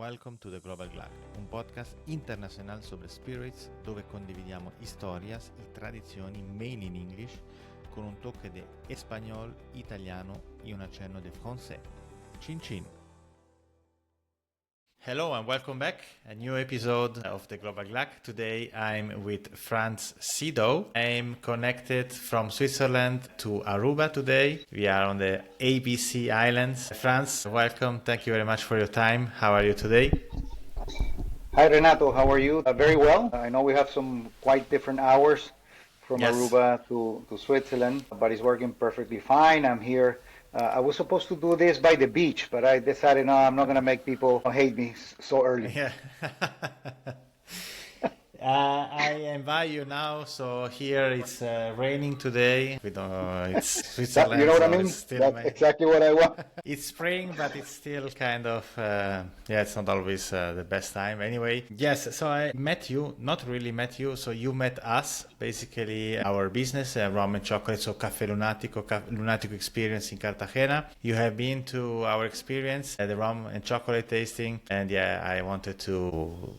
Welcome to the Global Glug, un podcast internacional sobre spirits dove condividiamo historias y tradizioni made in English con un toque de español, italiano y un accenno de français. Chin chin! Hello and welcome back. A new episode of the Global Glug. Today I'm with Franz Sydow. I'm connected from Switzerland to Aruba today. We are on the ABC Islands. Franz, welcome. Thank you very much for your time. How are you today? Hi Renato, how are you? Very well. I know we have some quite different hours from Yes. Aruba to Switzerland, but it's working perfectly fine. I'm here. I was supposed to do this by the beach, but I decided, no, I'm not going to make people hate me so early. Yeah. I invite you now. So here it's raining today. We don't. It's Switzerland. You know what so I mean? it's still That's exactly what I want. It's spring, but it's still kind of, it's not always the best time. Anyway, yes, so I met you, not really met you, so you met us, basically our business, Rum and Chocolate, so Caffè Lunatico experience in Cartagena. You have been to our experience, the rum and chocolate tasting, and I wanted to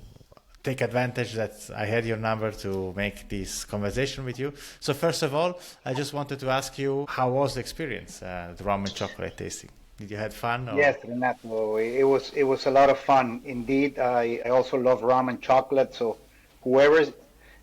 take advantage that I had your number to make this conversation with you. So first of all, I just wanted to ask you, how was the experience, the rum and chocolate tasting? Did you have fun? Or? Yes, Renato, it was a lot of fun. Indeed, I also love rum and chocolate. So whoever's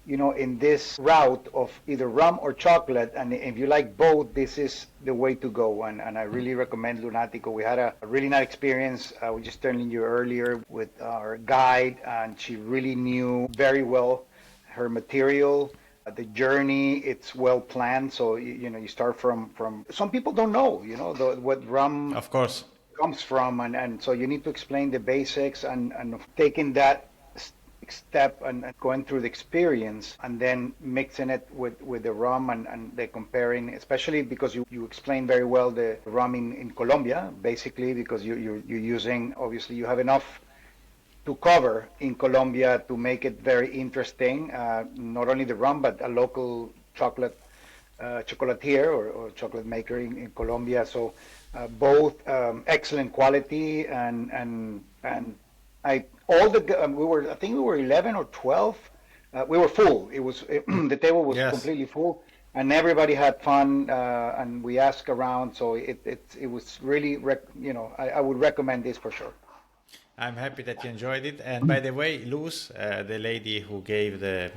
in this route of either rum or chocolate, and if you like both, this is the way to go. And I really recommend Lunatico. We had a really nice experience. We just turned you earlier with our guide, and she really knew very well her material. The journey, it's well planned. So you start from some people don't know what rum Of course comes from, and so you need to explain the basics and taking that step and going through the experience and then mixing it with the rum and the comparing, especially because you explain very well the rum in Colombia, basically because you're using, obviously you have enough to cover in Colombia to make it very interesting, not only the rum but a local chocolatier or chocolate maker in Colombia. So both excellent quality and I think we were 11 or 12. We were full. The table was Yes. completely full, and everybody had fun. And we asked around, so it was really I would recommend this for sure. I'm happy that you enjoyed it. And by the way, Luz, the lady who gave the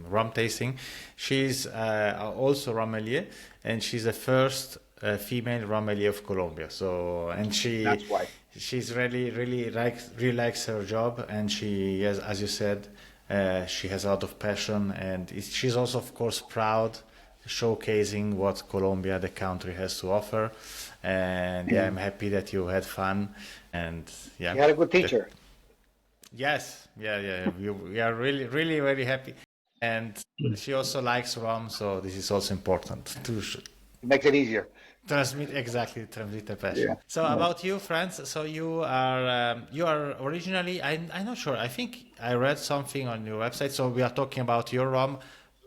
rum tasting, she's also Rommelier, and she's the first female Rommelier of Colombia. So, and That's why. she's really likes her job, and she has, as you said, she has a lot of passion, and she's also, of course, proud, showcasing what Colombia, the country, has to offer. And I'm happy that you had fun, and You had a good teacher. Yes, we are really very happy, and she also likes rum, so this is also important to It makes it easier. transmit the passion. Yeah. So about you, Franz, so you are originally, I'm not sure, I think I read something on your website, so we are talking about your rum,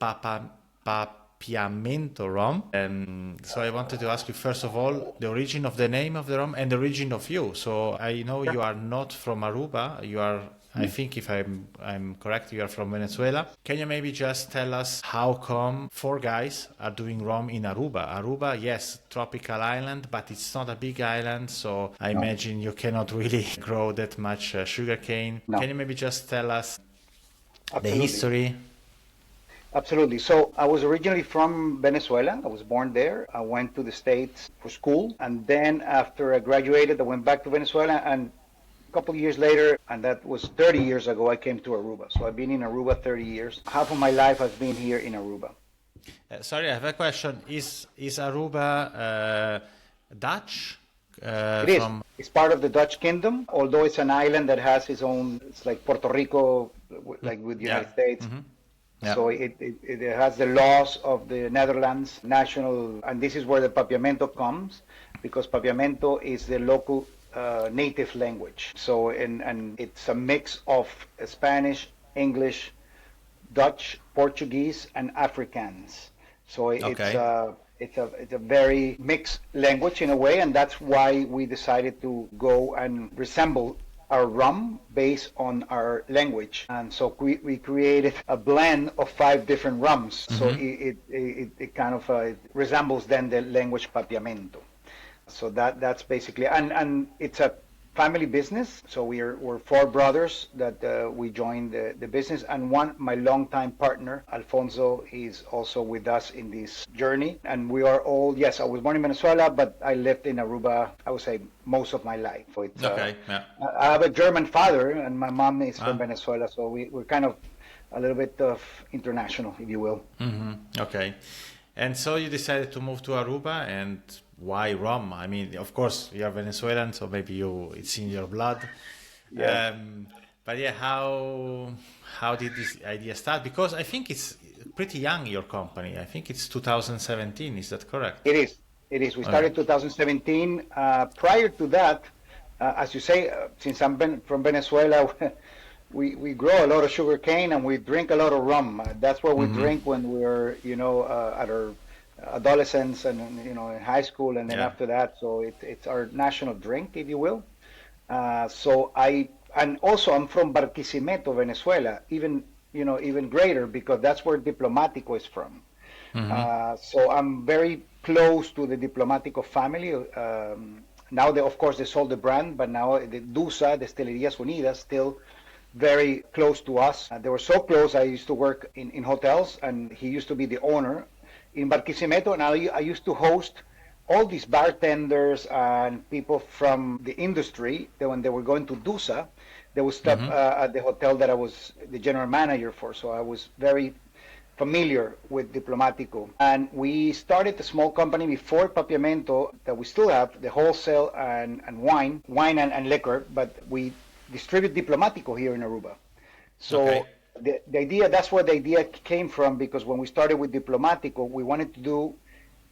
Papiamento Rum, and so I wanted to ask you first of all the origin of the name of the rum and the origin of you. So I know you are not from Aruba, you are, I think if I'm correct, you are from Venezuela. Can you maybe just tell us how come four guys are doing rum in Aruba? Aruba, yes, tropical island, but it's not a big island, so I imagine you cannot really grow that much sugarcane. No. Can you maybe just tell us Absolutely. the history? Absolutely. So I was originally from Venezuela. I was born there. I went to the States for school, and then after I graduated, I went back to Venezuela, and a couple of years later, and that was 30 years ago, I came to Aruba. So I've been in Aruba 30 years. Half of my life has been here in Aruba. Sorry, I have a question. Is Aruba Dutch? It is. It's part of the Dutch kingdom, although it's an island that has its own, it's like Puerto Rico, like with the United States. Mm-hmm. Yeah. So it has the laws of the Netherlands national, and this is where the Papiamento comes, because Papiamento is the local native language. So and it's a mix of Spanish, English, Dutch, Portuguese, and Afrikaans. So it's a very mixed language in a way, and that's why we decided to go and resemble our rum based on our language. And so we created a blend of 5 different rums. So it kind of it resembles then the language Papiamento. So that's basically, and it's a family business. So we're 4 brothers that we joined the business, and my longtime partner Alfonso is also with us in this journey. And we are all, yes, I was born in Venezuela, but I lived in Aruba, I would say, most of my life. So it's Okay, yeah. I have a German father, and my mom is from Venezuela, so we're kind of a little bit of international, if you will. Okay. And so you decided to move to Aruba, and why rum? I mean, of course, you are Venezuelan, so maybe it's in your blood. Yeah. But yeah, how did this idea start? Because I think it's pretty young, your company. I think it's 2017. Is that correct? It is. It is. We started 2017. Prior to that, as you say, since I'm from Venezuela, we grow a lot of sugar cane and we drink a lot of rum. That's what we drink when we're, at our adolescence and, in high school, and then after that. So it's our national drink, if you will. And also I'm from Barquisimeto, Venezuela, even greater, because that's where Diplomatico is from. So I'm very close to the Diplomatico family. Now, of course, they sold the brand, but now the DUSA, Destilerías Unidas, still very close to us. They were so close, I used to work in hotels, and he used to be the owner in Barquisimeto, and I used to host all these bartenders and people from the industry. That when they were going to DUSA, they would stop at the hotel that I was the general manager for, so I was very familiar with Diplomatico. And we started a small company before Papiamento that we still have, the wholesale and wine and liquor, but we distribute Diplomatico here in Aruba. So the idea, that's where the idea came from, because when we started with Diplomatico, we wanted to do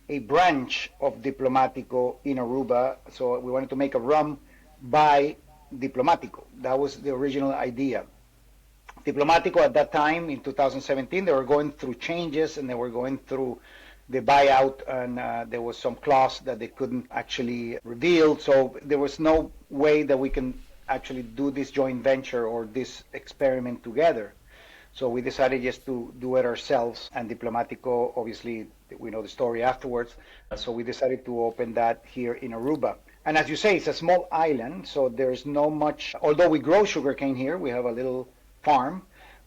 a branch of Diplomatico in Aruba. So we wanted to make a rum by Diplomatico. That was the original idea. Diplomatico at that time, in 2017, they were going through changes and they were going through the buyout, and there was some clause that they couldn't actually reveal. So there was no way that we can actually do this joint venture or this experiment together. So we decided just to do it ourselves, and Diplomatico, obviously, we know the story afterwards. So we decided to open that here in Aruba. And as you say, it's a small island, so there's no much, although we grow sugarcane here, we have a little farm,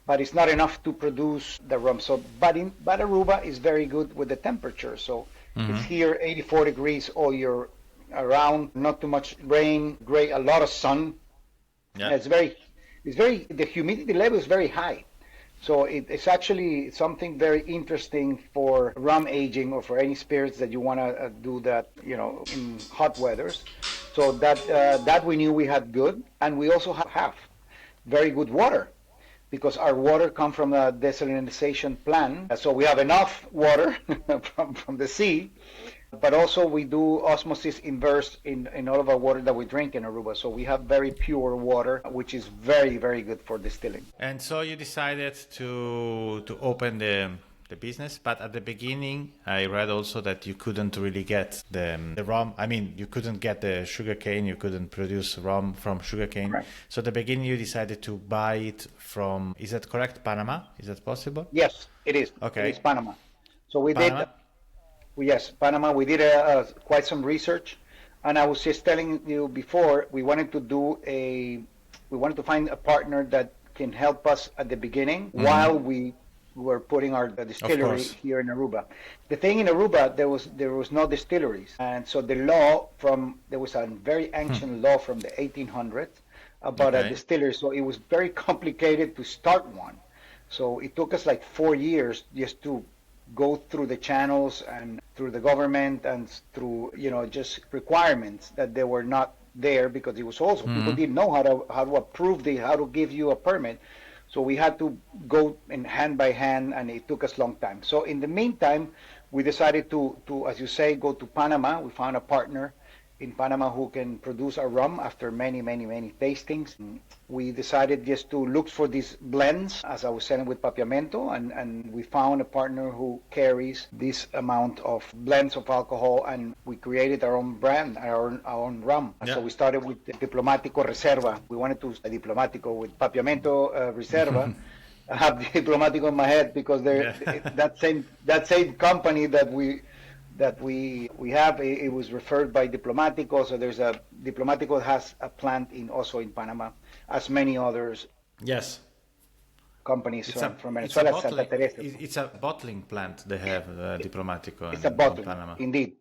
but it's not enough to produce the rum. So, but Aruba is very good with the temperature. So it's here 84 degrees all year around, not too much rain, a lot of sun. Yeah. The humidity level is very high. So it's actually something very interesting for rum aging or for any spirits that you want to do that, in hot weathers. So that we knew we had good, and we also have very good water, because our water comes from a desalinization plant. So we have enough water from the sea, but also we do osmosis inverse in all of our water that we drink in Aruba. So we have very pure water, which is very, very good for distilling. And so you decided to open the business, but at the beginning I read also that you couldn't really get the rum. I mean, you couldn't get the sugarcane, you couldn't produce rum from sugarcane. Right. So at the beginning you decided to buy it from, is that correct, Panama? Is that possible? Yes, it is. Okay. It's Panama. So we Panama? Yes, Panama. We did quite some research, and I was just telling you before, we wanted to find a partner that can help us at the beginning while we were putting our distillery here in Aruba. The thing in Aruba, there was no distilleries, and so there was a very ancient law from the 1800s about a distillery. So it was very complicated to start one. So it took us like 4 years just to go through the channels and through the government and through just requirements that they were not there, because it was also people didn't know how to approve how to give you a permit. So we had to go in hand by hand, and it took us a long time. So in the meantime, we decided to, as you say, go to Panama. We found a partner in Panama who can produce our rum after many, many, many tastings. We decided just to look for these blends, as I was saying with Papiamento, and we found a partner who carries this amount of blends of alcohol, and we created our own brand, our own rum. Yeah. So we started with Diplomatico Reserva. We wanted to Diplomatico with Papiamento Reserva. I have Diplomatico in my head because they're that same company that we have, it was referred by Diplomatico. So there's a Diplomatico has a plant also in Panama, as many others. Yes. Companies from Venezuela, Santa Teresa. It's a bottling plant they have, Diplomatico. It's a bottling, in Panama. indeed.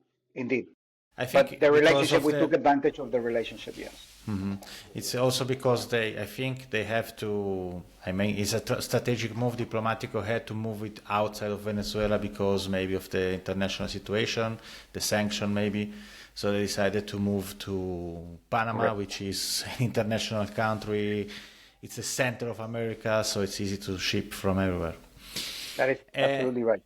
I think but the relationship, we took advantage of the relationship, yes. Mm-hmm. It's also because I think they have to, it's a strategic move. Diplomatico had to move it outside of Venezuela because maybe of the international situation, the sanction maybe. So they decided to move to Panama, correct, which is an international country. It's the center of America, so it's easy to ship from everywhere. That is absolutely right.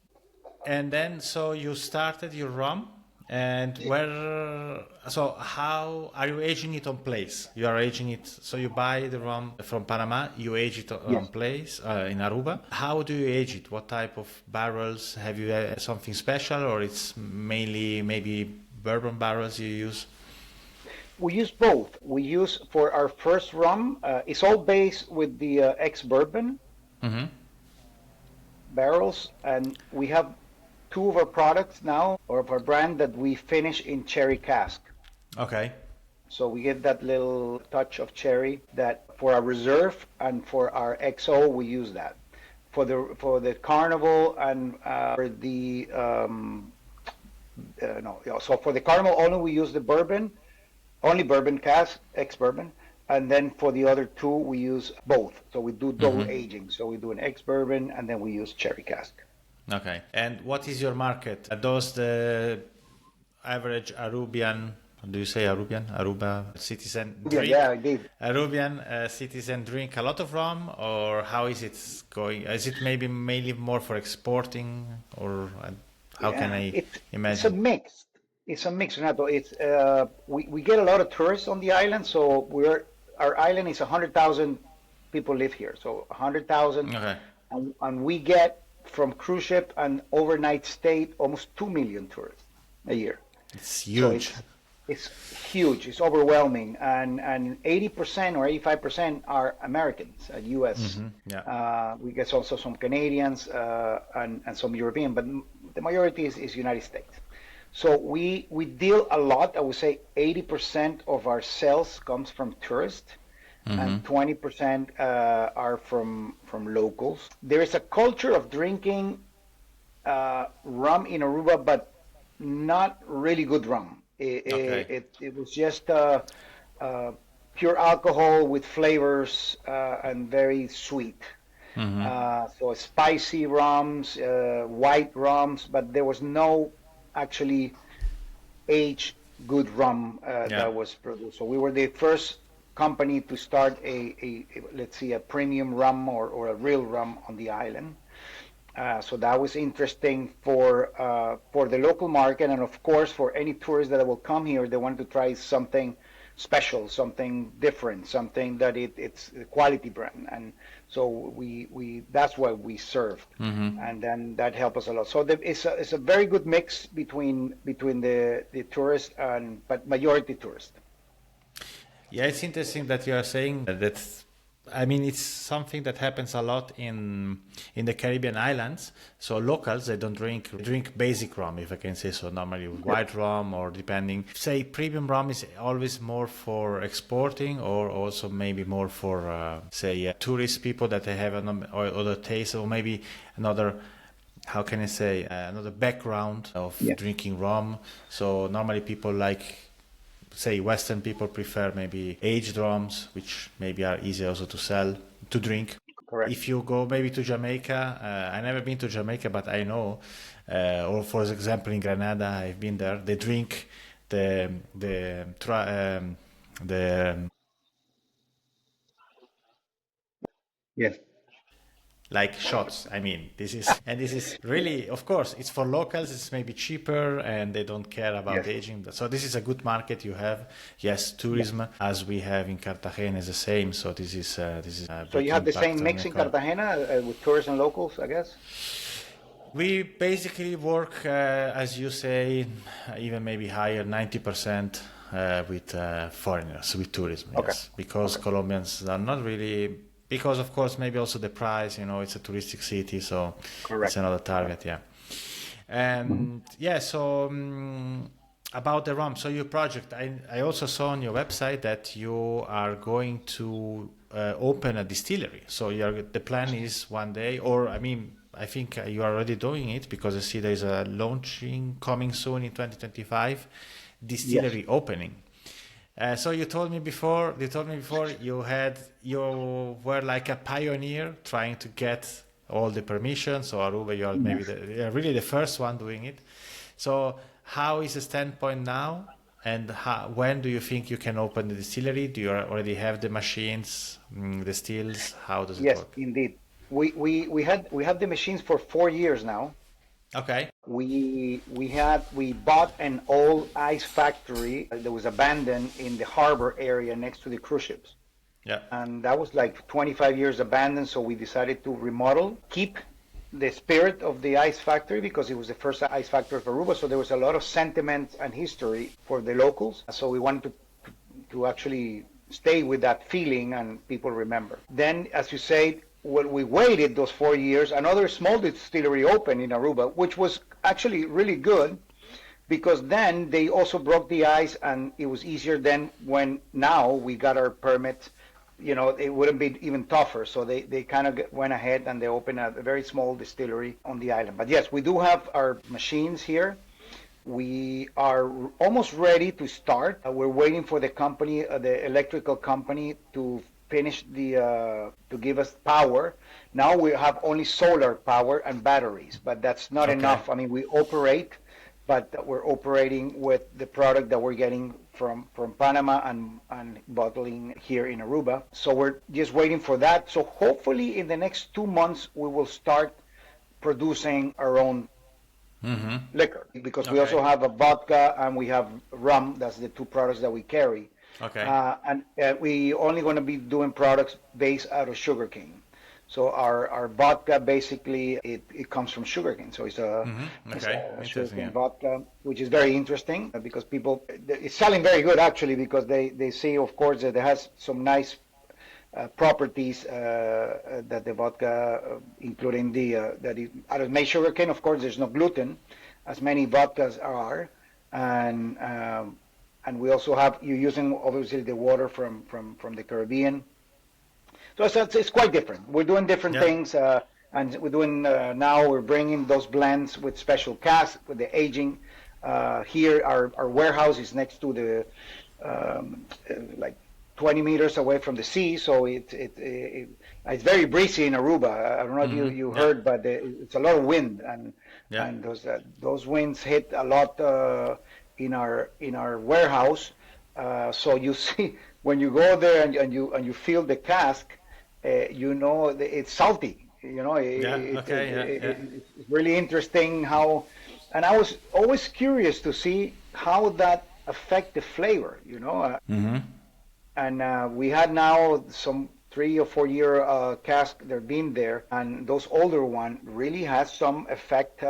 And then, so you started your rum. And how are you aging it on place? You are aging it, so you buy the rum from Panama, you age it on place in Aruba. How do you age it? What type of barrels? Have you something special, or it's mainly maybe bourbon barrels you use? We use both. We use for our first rum, it's all based with the ex-bourbon barrels, and we have two of our products now, or of our brand, that we finish in cherry cask. Okay. So we get that little touch of cherry that for our reserve, and for our XO we use that. For the Carnival and so for the Carnival only we use the bourbon, only bourbon cask, ex-bourbon. And then for the other two we use both. So we do double aging. So we do an ex-bourbon and then we use cherry cask. Okay. And what is your market? Are those the average Arubian, do you say Arubian? Aruba citizen drink? Yeah, indeed. Arubian citizen drink a lot of rum, or how is it going? Is it maybe mainly more for exporting, or how can I imagine? It's a mix, Renato. It's we get a lot of tourists on the island, so our island is 100,000 people live here, so 100,000, okay. and we get from cruise ship and overnight stay almost 2 million tourists a year. It's huge. So it's huge. It's overwhelming, and 80% or 85% are Americans, U.S. Yeah. We get also some Canadians and some European, but the majority is United States. So we deal a lot. I would say 80% of our sales comes from tourists, and 20% are from locals. There is a culture of drinking rum in Aruba, but not really good rum. It was just pure alcohol with flavors and very sweet. So spicy rums, white rums, but there was no actually aged good rum that was produced. So we were the first company to start a let's see, a premium rum or a real rum on the island. So that was interesting for the local market, and of course for any tourists that will come here, they want to try something special, something different, something that it's a quality brand, and so we that's what we served, and then that helped us a lot. So it's a very good mix between the tourists but majority tourists. Yeah, it's interesting that you are saying that. I mean, it's something that happens a lot in the Caribbean islands. So locals, they don't drink basic rum, if I can say so. Normally white rum, or depending. Say premium rum is always more for exporting, or also maybe more for tourist people that they have other taste, or maybe another. How can I say, another background of drinking rum. So normally people say Western people prefer maybe aged rums, which maybe are easier also to sell, to drink. Correct. If you go maybe to Jamaica, I've never been to Jamaica, but I know, or for example in Grenada, I've been there, they drink Yes. like shots. I mean, this is really, of course, it's for locals. It's maybe cheaper, and they don't care about Yes. aging. So this is a good market you have. Yes, tourism as we have in Cartagena is the same. So this is a So big you have the impact same on mix the in Cartagena with tourists and locals, I guess? We basically work, as you say, even maybe higher, 90% with foreigners, with tourism, Okay. yes. Because Colombians are not really, because of course, maybe also the price, it's a touristic city, so Correct. it's another target, yeah. And yeah, so about the rum, so your project, I also saw on your website that you are going to open a distillery. So the plan is one day, or I think you are already doing it because I see there's a launching coming soon in 2025, distillery opening. So you told me before you were like a pioneer trying to get all the permissions. So Aruba, you are maybe you're really the first one doing it. So how is the standpoint now? And when do you think you can open the distillery? Do you already have the machines, the stills? How does it work? Yes, indeed. We have the machines for 4 years now. Okay. We bought an old ice factory that was abandoned in the harbor area next to the cruise ships. Yeah. And that was like 25 years abandoned, so we decided to remodel, keep the spirit of the ice factory because it was the first ice factory of Aruba, so there was a lot of sentiment and history for the locals. So we wanted to actually stay with that feeling and people remember. Then, as you say, when we waited those 4 years, another small distillery opened in Aruba, which was actually really good because then they also broke the ice and it was easier than when now we got our permit. It wouldn't be even tougher. So they kind of went ahead and they opened a very small distillery on the island. But yes, we do have our machines here. We are almost ready to start. We're waiting for the company, the electrical company, to finish to give us power. Now we have only solar power and batteries, but that's not enough. I mean, we operate, but we're operating with the product that we're getting from Panama and bottling here in Aruba. So we're just waiting for that. So hopefully in the next 2 months, we will start producing our own liquor because we also have a vodka and we have rum. That's the two products that we carry. Okay. And we only going to be doing products based out of sugarcane. So our vodka basically it comes from sugarcane. So it's a sugarcane vodka, which is very interesting because it's selling very good actually because they see, of course, that it has some nice properties that the vodka, including that it out of made sugarcane. Of course, there's no gluten, as many vodkas are, and we also have you using obviously the water from the Caribbean. So it's quite different. We're doing different things, and we're doing now. We're bringing those blends with special casks with the aging. Here, our warehouse is next to the like 20 meters away from the sea, so it's very breezy in Aruba. I don't know if you heard, but it's a lot of wind, and those winds hit a lot in our warehouse. So you see when you go there and you feel the cask. It's salty. It's really interesting how, and I was always curious to see how that affect the flavor. And we had now some 3 or 4 year cask that been there, and those older one really has some effect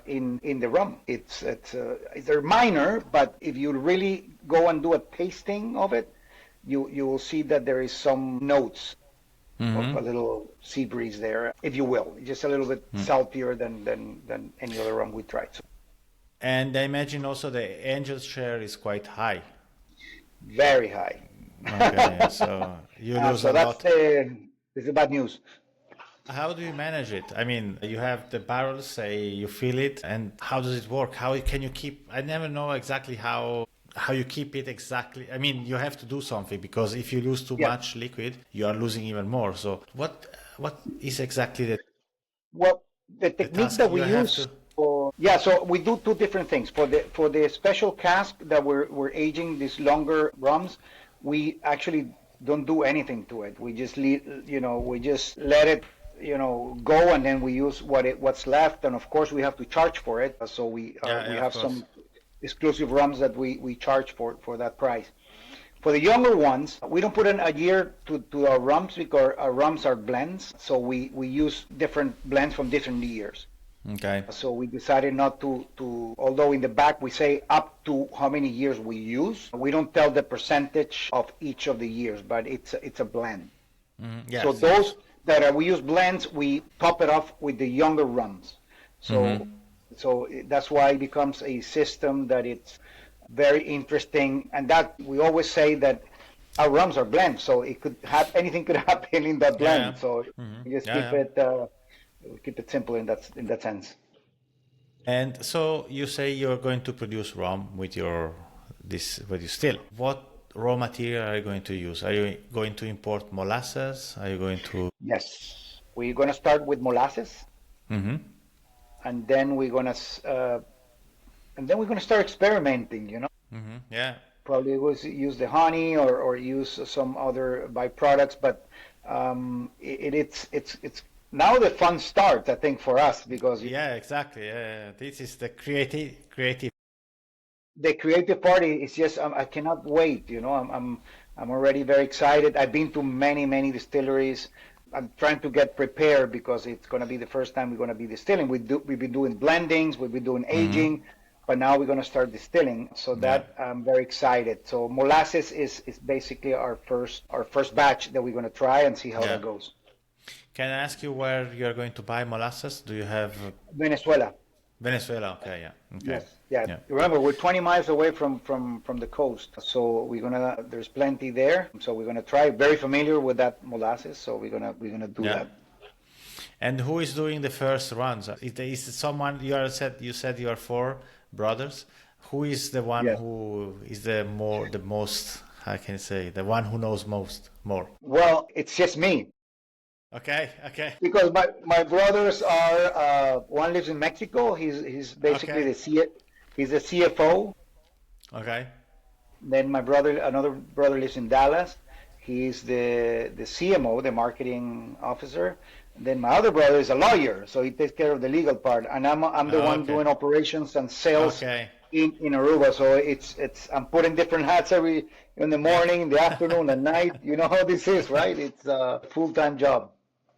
in the rum. They're minor, but if you really go and do a tasting of it, you will see that there is some notes of a little sea breeze there, if you will. Just a little bit saltier than any other rum we tried. So. And I imagine also the angel's share is quite high. Very high. Okay, so you lose a lot. This is bad news. How do you manage it? I mean, you have the barrels, say you fill it, and how does it work? How can you keep? I never know exactly how you keep it exactly. I mean, you have to do something because if you lose too much liquid, you are losing even more. So what is exactly the technique that we use? So we do two different things. For the special cask that we're aging these longer rums, we actually don't do anything to it. We just let it go, and then we use what's left, and of course we have to charge for it. So we of have course. some exclusive rums that we charge for that price. For the younger ones, we don't put in a year to our rums because our rums are blends. So we use different blends from different years. Okay. So we decided not to, although in the back we say up to how many years we use, we don't tell the percentage of each of the years, but it's a blend. Yes, So those that we use blends, we top it off with the younger rums. So so that's why it becomes a system that it's very interesting, and that we always say that our rums are blends, so it could have anything could happen in that blend. So we just keep it simple in that sense. And so you say you're going to produce rum with your still. What raw material are you going to use? Are you going to import molasses? Are you going to? Yes, we're gonna start with molasses, and then we're gonna start experimenting. Yeah. Probably use the honey or use some other byproducts, but it's now the fun starts, I think, for us because Yeah, exactly. This is the creative. the creative party is just I cannot wait. I'm already very excited. I've been to many distilleries. I'm trying to get prepared because it's going to be the first time we're going to be distilling. We've been doing blendings, we've been doing aging, but now we're going to start distilling. So that I'm very excited. So molasses is basically our first batch that we're going to try and see how that goes. Can I ask you where you're going to buy molasses? Do you have Venezuela. Venezuela? Okay, yeah. Okay. Yes. Yeah. Remember, we're 20 miles away from the coast, so there's plenty there. So we're gonna try. Very familiar with that molasses, so we're gonna do that. And who is doing the first runs? Is it someone you said you are four brothers? Who is the one who is the most? How can I say the one who knows more? Well, it's just me. Okay. Because my brothers are one lives in Mexico. He's basically he's the CFO. Okay. Then another brother lives in Dallas. He's the CMO, the marketing officer. Then my other brother is a lawyer, so he takes care of the legal part, and I'm the one doing operations and sales in Aruba. So it's I'm putting different hats in the morning, in the afternoon, and night. You know how this is, right? It's a full-time job.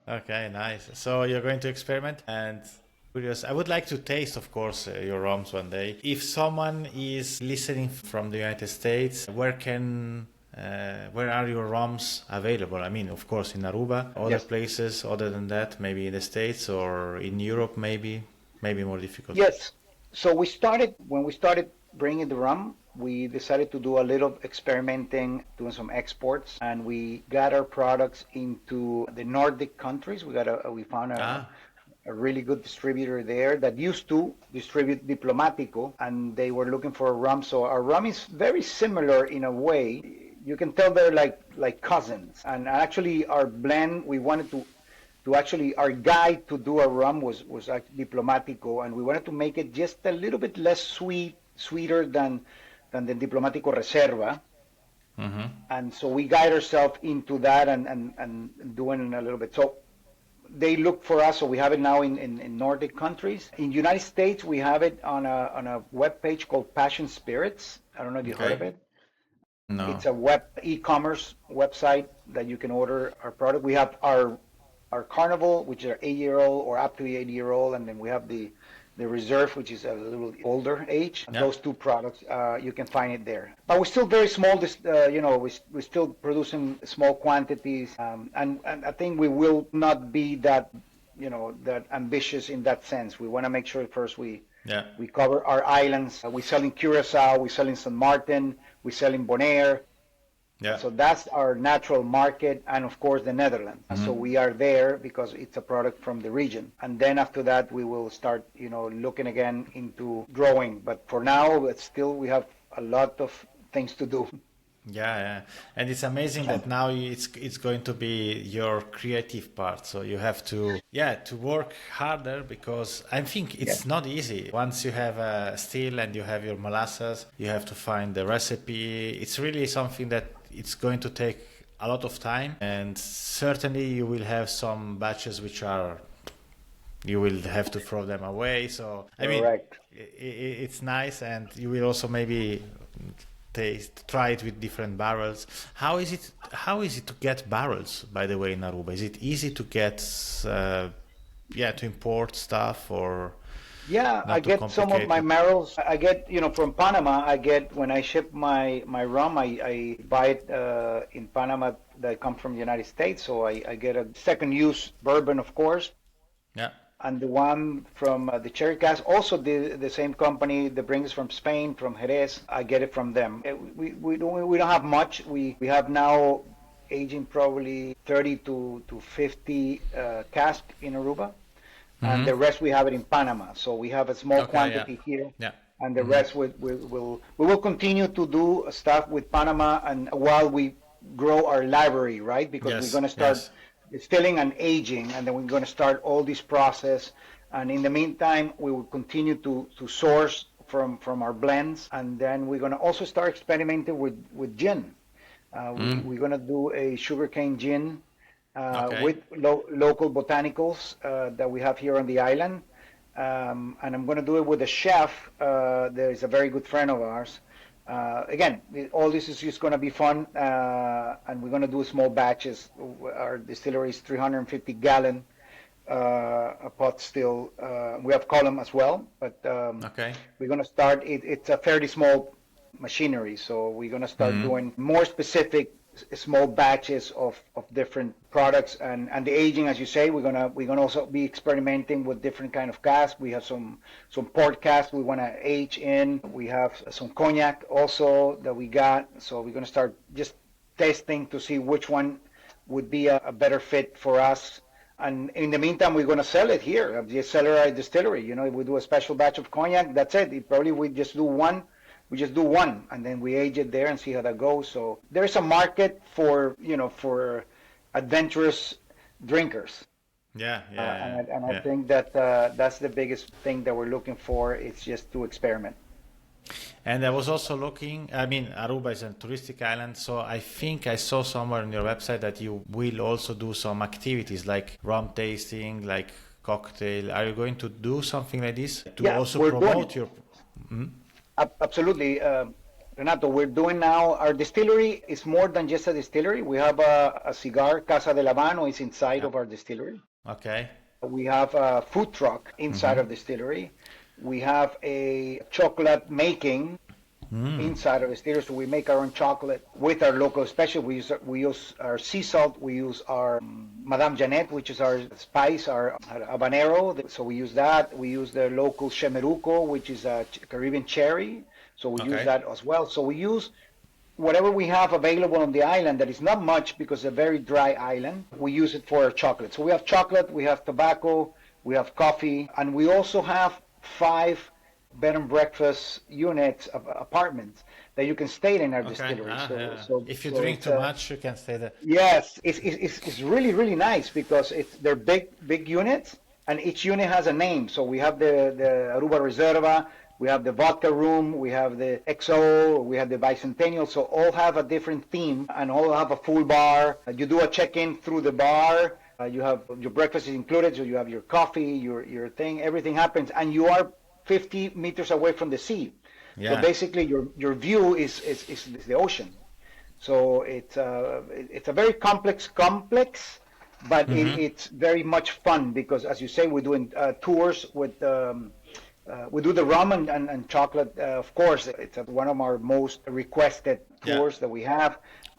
Okay, nice. So you're going to experiment and curious. I would like to taste, of course, your rums one day. If someone is listening from the United States, where are your rums available? I mean, of course, in Aruba, other places other than that, maybe in the States or in Europe, maybe more difficult. Yes. So when we started bringing the rum, we decided to do a little experimenting, doing some exports, and we got our products into the Nordic countries. We found a really good distributor there that used to distribute Diplomatico, and they were looking for a rum. So our rum is very similar in a way. You can tell they're like cousins. And actually, our blend, we wanted to actually, our guide to do a rum was Diplomatico, and we wanted to make it just a little bit less sweeter than the Diplomatico Reserva. And so we guide ourselves into that and doing a little bit. So they look for us, so we have it now in Nordic countries. In United States, we have it on a web page called Passion Spirits. I don't know if you heard of it. No. It's a e-commerce website that you can order our product. We have our Carnival, which are 8-year-old or up to 8-year-old, and then we have the Reserve, which is a little older age. And those two products, you can find it there. But we're still very small. We're still producing small quantities, and I think we will not be that ambitious in that sense. We want to make sure first we cover our islands. We sell in Curacao, we sell in St. Martin, we sell in Bonaire. So that's our natural market, and of course the Netherlands. So we are there because it's a product from the region. And then after that, we will start, looking again into growing. But for now, we have a lot of things to do. Yeah, and it's amazing that now it's going to be your creative part. So you have to work harder because I think it's not easy. Once you have a still and you have your molasses, you have to find the recipe. It's really something that it's going to take a lot of time, and certainly you will have some batches which are you will have to throw them away. So I mean, Correct. it's nice, and you will also maybe try it with different barrels. How is it? How is it to get barrels? By the way, in Aruba, is it easy to get? To import stuff, or Yeah, I not too get some of my complicated? barrels. I get, from Panama. I get when I ship my rum. I buy it in Panama that come from the United States. So I get a second use bourbon, of course, Yeah. and the one from the cherry cask. Also, the same company that brings from Spain, from Jerez. I get it from them. We don't have much. We have now aging probably 30 to 50 cask in Aruba, and the rest we have it in Panama. So we have a small Okay. Yeah. quantity here, Yeah. and the rest we will continue to do stuff with Panama, and while we grow our library, right? Because we're Yes. going to start Yes. distilling and aging, and then we're going to start all this process. And in the meantime, we will continue to source from our blends, and then we're going to also start experimenting with gin. We're going to do a sugarcane gin Okay. with local botanicals that we have here on the island. And I'm going to do it with a chef. There is a very good friend of ours. Again, all this is just going to be fun, and we're going to do small batches. Our distillery is 350-gallon a pot still. We have column as well, but Okay. we're going to start. It's a fairly small machinery, so we're going to start doing more specific small batches of different products, and the aging, as you say, we're gonna also be experimenting with different kind of cask. We have some port cask we want to age in. We have some cognac also that we got, so we're gonna start just testing to see which one would be a better fit for us. And in the meantime, we're gonna sell it here at the Accelerate Distillery. If we do a special batch of cognac, that's it. Probably we just do one. We just do one, and then we age it there and see how that goes. So there's a market for adventurous drinkers, Yeah. Yeah. and I Yeah. think that that's the biggest thing that we're looking for. It's just to experiment. And I was also looking, I mean, Aruba is a touristic island, so I think I saw somewhere on your website that you will also do some activities like rum tasting, like cocktail. Are you going to do something like this to Yeah, also we're doing it. promote your... Mhm. Absolutely, Renato. We're doing now. Our distillery is more than just a distillery. We have a cigar, Casa del Habano is inside Yeah. of our distillery. Okay. We have a food truck inside of the distillery. We have a chocolate making inside of the distillery, so we make our own chocolate with our local special. We use our sea salt. We use our Madame Janet, which is our spice, our habanero. So we use that. We use the local chemeruco, which is a Caribbean cherry. So we use Okay. that as well. So we use whatever we have available on the island. That is not much because it's a very dry island. We use it for our chocolate. So we have chocolate, we have tobacco, we have coffee, and we also have 5 bed and breakfast units, apartments that you can stay in our Okay. distillery. Yeah. So, If you so drink it's too much, you can stay there. yes, it's really really nice because they're big units, and each unit has a name. So we have the Aruba Reserva, we have the vodka room, we have the XO, we have the Bicentennial. So all have a different theme, and all have a full bar. You do a check-in through the bar. You have your breakfast is included, so you have your coffee, your thing. Everything happens, and you are 50 meters away from the sea. So Yeah. basically, your view is the ocean. So it's a very complex, but it's very much fun because, as you say, we're doing tours with. We do the rum and chocolate, of course. It's one of our most requested Yeah. tours that we have.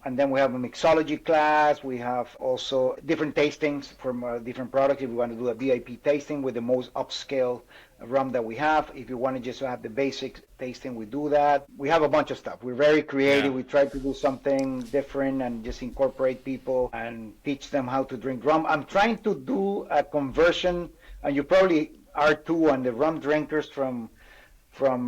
And then we have a mixology class. We have also different tastings from different products. If you want to do a VIP tasting with the most upscale rum that we have. If you want to just have the basic tasting, we do that. We have a bunch of stuff. We're very creative. Yeah. We try to do something different and just incorporate people and teach them how to drink rum. I'm trying to do a conversion, and you probably are too, on the rum drinkers from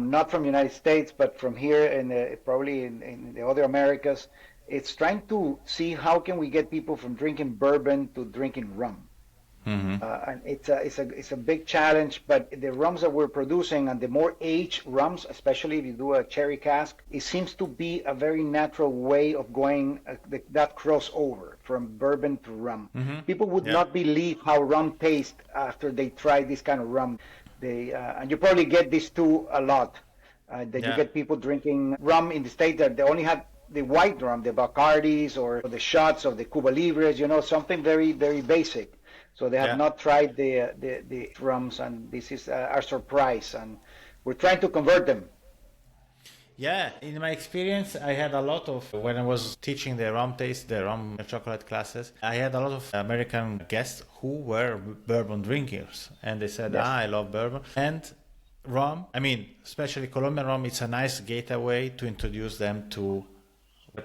not from United States, but from here and probably in the other Americas. It's trying to see how can we get people from drinking bourbon to drinking rum. And it's a big challenge. But the rums that we're producing and the more aged rums, especially if you do a cherry cask, it seems to be a very natural way of going that crossover from bourbon to rum. People would not believe how rum tastes after they try this kind of rum. And you probably get this too a lot. That you get people drinking rum in the States that they only have the white rum, the Bacardis or the shots of the Cuba Libres, something very, very basic. So they have not tried the rums, and this is our surprise, and we're trying to convert them. Yeah, in my experience, I had a lot of, when I was teaching the rum taste, the rum chocolate classes, I had a lot of American guests who were bourbon drinkers, and they said, I love bourbon. And rum, I mean, especially Colombian rum, it's a nice gateway to introduce them to,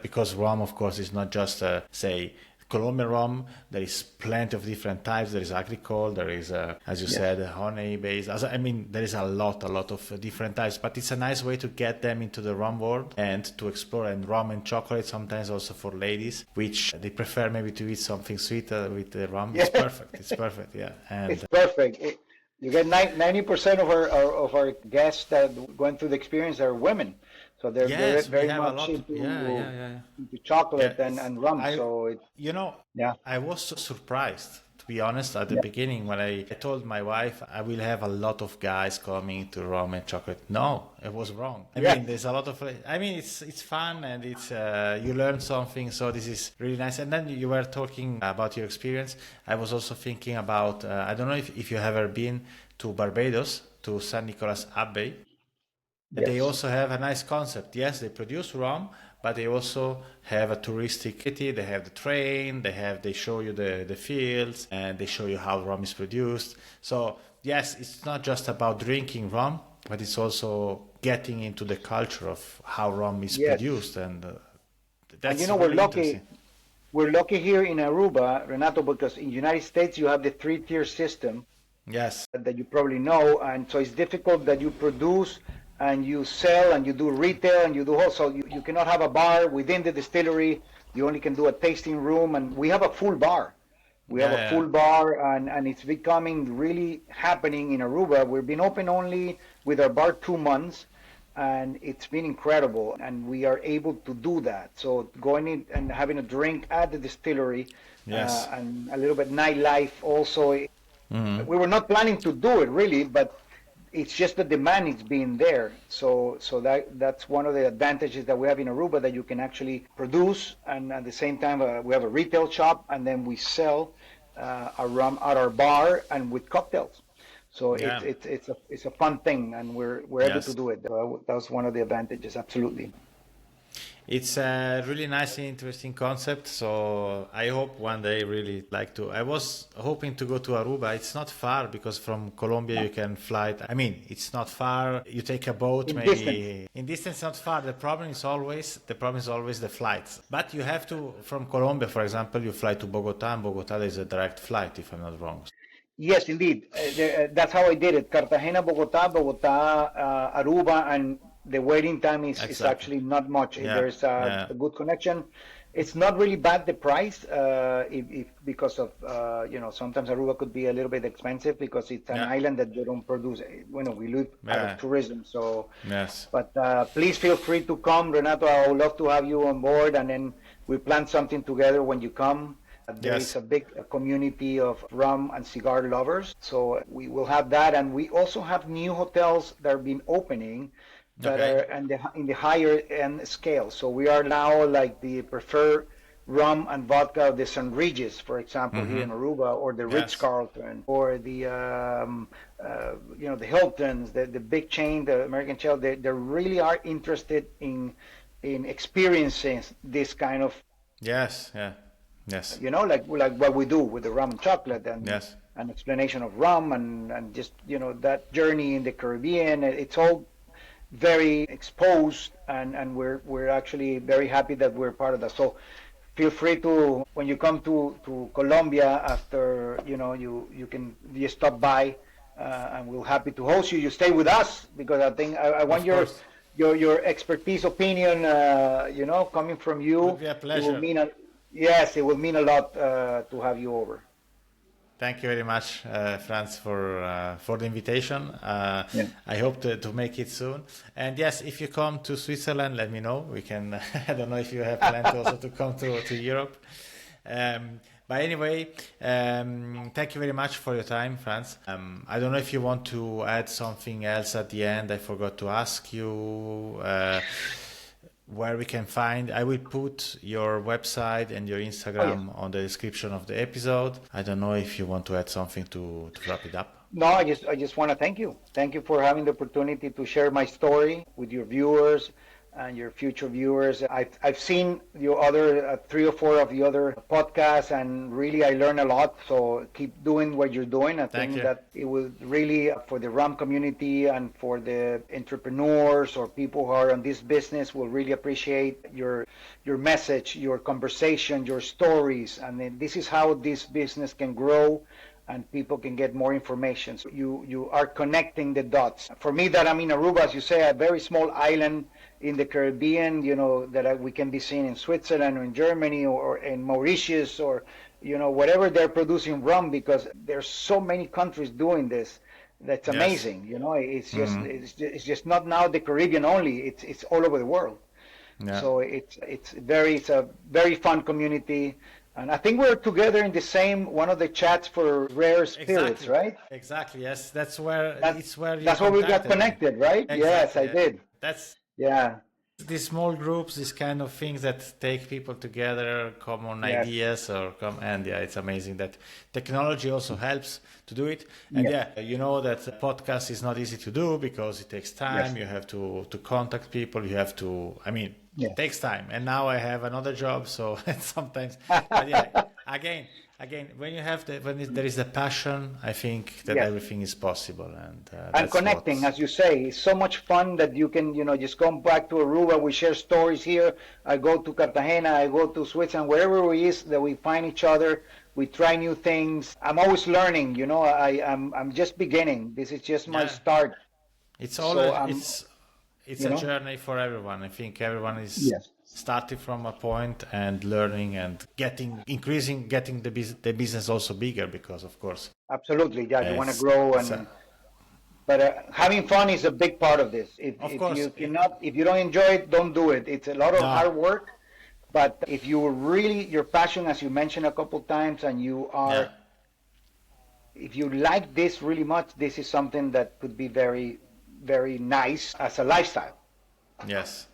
because rum, of course, is not just, say, Colombian rum. There is plenty of different types. There is agricole, there is, as you said, honey-based. I mean, there is a lot of different types, but it's a nice way to get them into the rum world and to explore. And rum and chocolate, sometimes also for ladies, which they prefer maybe to eat something sweeter with the rum. It's perfect. It's perfect, And it's perfect. You get 90% of our guests that going through the experience are women. So they're very much into chocolate and rum. I was so surprised, to be honest, at the beginning when I told my wife I will have a lot of guys coming to rum and chocolate. No, it was wrong. I mean, there's a lot of. I mean, it's fun and it's you learn something. So this is really nice. And then you were talking about your experience. I was also thinking about. I don't know if you have ever been to Barbados, to St. Nicholas Abbey. They also have a nice concept. Yes, they produce rum, but they also have a touristic city. They have the train. They show you the fields, and they show you how rum is produced. So yes, it's not just about drinking rum, but it's also getting into the culture of how rum is produced, and that's we're lucky. We're lucky here in Aruba, Renato, because in the United States you have the 3-tier system. Yes. That you probably know, and so it's difficult that you produce and you sell and you do retail and you do also. You cannot have a bar within the distillery. You only can do a tasting room, and we have a full bar. We have a full bar, and it's becoming really happening in Aruba. We've been open only with our bar 2 months, and it's been incredible, and we are able to do that. So going in and having a drink at the distillery, and a little bit nightlife also. We were not planning to do it really, but it's just the demand is being there. So that's one of the advantages that we have in Aruba, that you can actually produce, and at the same time we have a retail shop, and then we sell our rum at our bar and with cocktails. So it's a fun thing, and we're able to do it. That was one of the advantages, absolutely. It's a really nice and interesting concept, so I hope one day really like to. I was hoping to go to Aruba. It's not far, because from Colombia you can fly. I mean, it's not far. You take a boat, in distance not far. The problem is always the flights. But you have to, from Colombia, for example, you fly to Bogota, and Bogota there is a direct flight, if I'm not wrong. Yes, indeed. That's how I did it. Cartagena, Bogota, Aruba, and the waiting time is actually not much. There's a good connection. It's not really bad, the price, because of, sometimes Aruba could be a little bit expensive because it's an island that they don't produce. We live out of tourism. So, but please feel free to come, Renato. I would love to have you on board, and then we plan something together when you come. There is a big community of rum and cigar lovers. So we will have that. And we also have new hotels that have been opening that are in the higher end scale. So we are now like the preferred rum and vodka of the St. Regis, for example, here in Aruba, or the Ritz-Carlton, or the the Hiltons, the big chain, the American chain. They really are interested in experiencing this kind of like what we do with the rum and chocolate, and an explanation of rum, and just that journey in the Caribbean. It's all very exposed, and we're actually very happy that we're part of that. So feel free to, when you come to Colombia, after you can just stop by, and we're happy to host you. You stay with us, because I think I want your expertise, opinion, coming from you. It would be a pleasure. It will mean a lot to have you over. Thank you very much, Franz, for the invitation. I hope to make it soon. And yes, if you come to Switzerland, let me know. We can. I don't know if you have planned also to come to Europe. But anyway, thank you very much for your time, Franz. I don't know if you want to add something else at the end. I forgot to ask you where we can find. I will put your website and your Instagram on the description of the episode. I don't know if you want to add something to wrap it up. No, I just want to thank you. Thank you for having the opportunity to share my story with your viewers and your future viewers. I've seen your other 3 or 4 of the other podcasts, and really I learn a lot. So keep doing what you're doing. I think that it will really, for the rum community and for the entrepreneurs or people who are in this business, will really appreciate your message, your conversation, your stories. And then this is how this business can grow and people can get more information. So you are connecting the dots. For me, that I'm in Aruba, as you say, a very small island in the Caribbean, that we can be seen in Switzerland or in Germany or in Mauritius or, whatever they're producing rum, because there's so many countries doing this. That's amazing. It's just it's just not now the Caribbean only. It's all over the world. Yeah. So it's a very fun community. And I think we're together in the same one of the chats for rare spirits, right? Exactly. Yes, that's where we got connected, right? Exactly. Yes, I did. These small groups, these kind of things that take people together, common ideas, and it's amazing that technology also helps to do it. And that podcast is not easy to do because it takes time. You have to contact people. You have to. It takes time. And now I have another job, so sometimes. But again, when there is a passion, I think that everything is possible. And connecting, as you say, is so much fun that you can, just come back to Aruba. We share stories here. I go to Cartagena, I go to Switzerland, wherever we is, that we find each other. We try new things. I'm always learning. I'm just beginning. This is just my start. It's all. It's a journey for everyone. I think everyone is starting from a point and learning and getting the business also bigger, because of course. Absolutely, you want to grow, but having fun is a big part of this. If you don't enjoy it, don't do it. It's a lot of hard work, but if you really your passion, as you mentioned a couple times, and you are, if you like this really much, this is something that could be very, very nice as a lifestyle. Yes.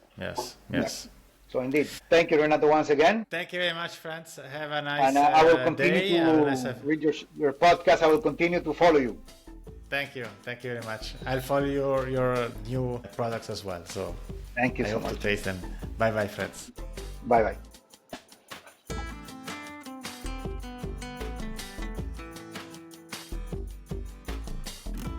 So indeed, thank you, Renato, once again. Thank you very much, Franz. Have a nice day. And I will continue to read your podcast. I will continue to follow you. Thank you very much. I'll follow your new products as well. So thank you I so hope much. to taste them. Bye, Franz. Bye.